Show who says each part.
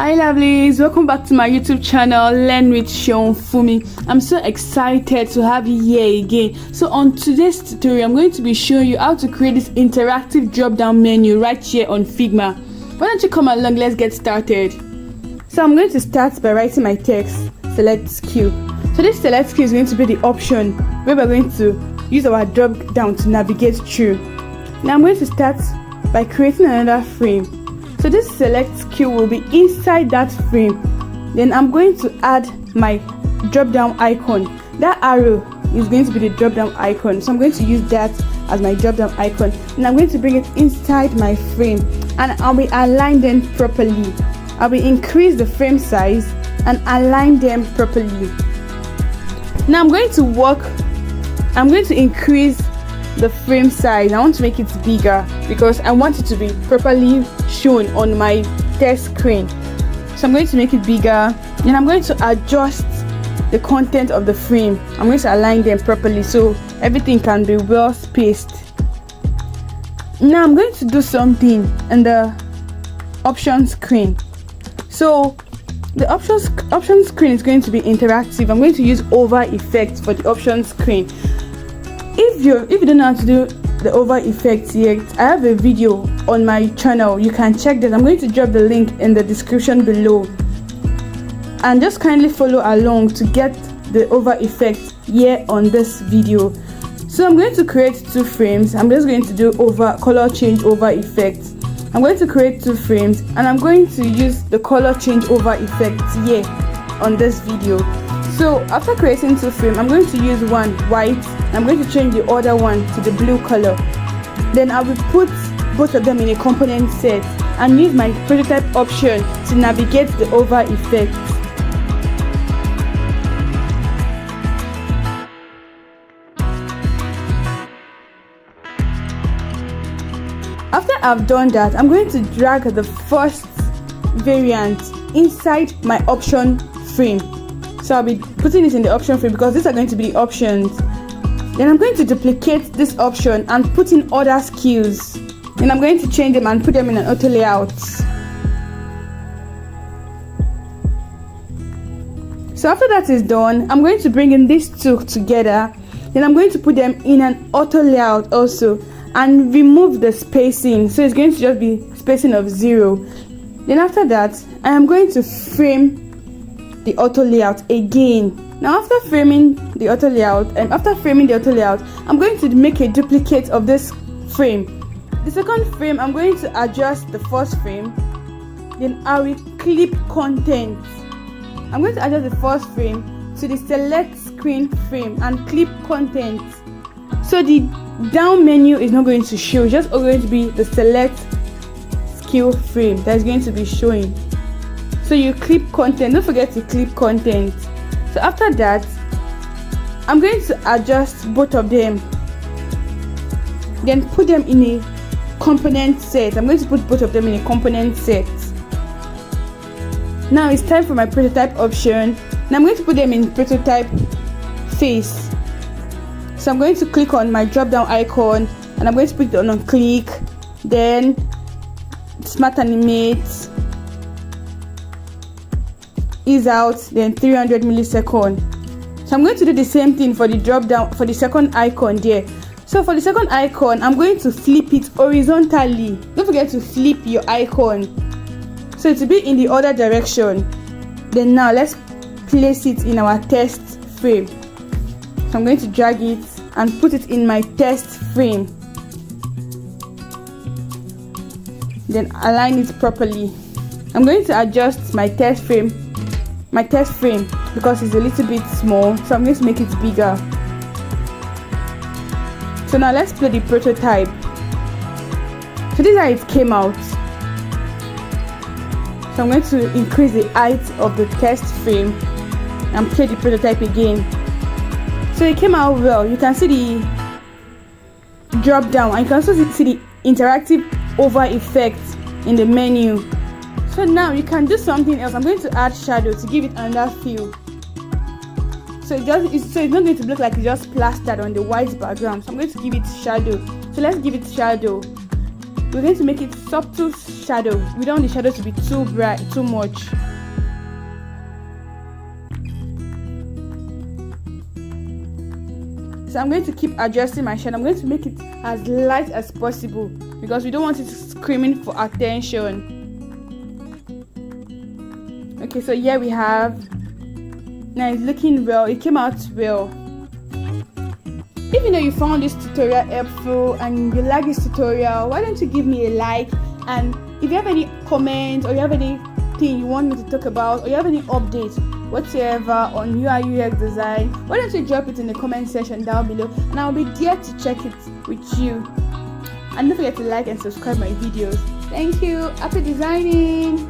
Speaker 1: Hi lovelies, welcome back to my YouTube channel Learn with Sean Fumi. I'm so excited to have you here again. So on today's tutorial, I'm going to be showing you how to create this interactive drop down menu right here on Figma. Why don't you come along, let's get started. So I'm going to start by writing my text, select queue. So this select queue is going to be the option where we're going to use our drop down to navigate through. Now I'm going to start by creating another frame. So this select queue will be inside that frame. Then I'm going to add my drop down icon. That arrow is going to be the drop down icon. So I'm going to use that as my drop down icon. And I'm going to bring it inside my frame. And I'll be align them properly. I'll be increase the frame size and align them properly. Now I'm going to increase the frame size. I want to make it bigger because I want it to be properly shown on my test screen. So I'm going to make it bigger, and I'm going to adjust the content of the frame. I'm going to align them properly so everything can be well spaced. Now I'm going to do something in the option screen. So the option screen is going to be interactive. I'm going to use over effect for the option screen. If you don't know how to do the over effects yet, I have a video on my channel. You can check that. I'm going to drop the link in the description below, and just kindly follow along to get the over effect here on this video. So I'm going to create two frames. I'm just going to do over color change over effect. I'm going to create two frames, and I'm going to use the color change over effect here on this video. So after creating two frames, I'm going to use one white. I'm going to change the other one to the blue color. Then I will put both of them in a component set and use my prototype option to navigate the over effect. After I've done that, I'm going to drag the first variant inside my option frame. So I'll be putting it in the option frame because these are going to be the options. Then I'm going to duplicate this option and put in other skills. Then I'm going to change them and put them in an auto layout. So after that is done, I'm going to bring in these two together. Then I'm going to put them in an auto layout also and remove the spacing. So it's going to just be spacing of 0. Then after that, I am going to frame the auto layout again. Now after framing the auto layout, I'm going to make a duplicate of this frame. The second frame, I'm going to adjust the first frame. Then I will clip content. I'm going to adjust the first frame to the select screen frame and clip content. So the down menu is not going to show, it's just going to be the select skill frame that is going to be showing. So you clip content, don't forget to clip content. So after that, I'm going to adjust both of them, then put them in a component set. I'm going to put both of them in a component set. Now it's time for my prototype option. Now I'm going to put them in prototype face. So I'm going to click on my drop down icon and I'm going to put it on click, then smart animate, ease out, then 300 milliseconds. So I'm going to do the same thing for the drop down for the second icon there. So for the second icon, I'm going to flip it horizontally. Don't forget to flip your icon so it will be in the other direction. Then now let's place it in our test frame. So I'm going to drag it and put it in my test frame, then align it properly. I'm going to adjust my test frame because it's a little bit small, so I'm going to make it bigger. So now let's play the prototype. So this is how it came out. So I'm going to increase the height of the test frame and play the prototype again. So it came out well. You can see the drop down and you can also see the interactive over effect in the menu. So now you can do something else. I'm going to add shadow to give it another feel. So it's not going to look like it's just plastered on the white background. So I'm going to give it shadow. So let's give it shadow. we're going to make it subtle shadow. We don't want the shadow to be too bright, too much. So I'm going to keep adjusting my shadow. I'm going to make it as light as possible because we don't want it screaming for attention. Okay, so here we have. Now it's looking well. It came out well. If you know you found this tutorial helpful and you like this tutorial, why don't you give me a like? And if you have any comments or you have anything you want me to talk about or you have any updates whatsoever on UI UX design, why don't you drop it in the comment section down below and I'll be there to check it with you. And don't forget to like and subscribe my videos. Thank you. Happy designing.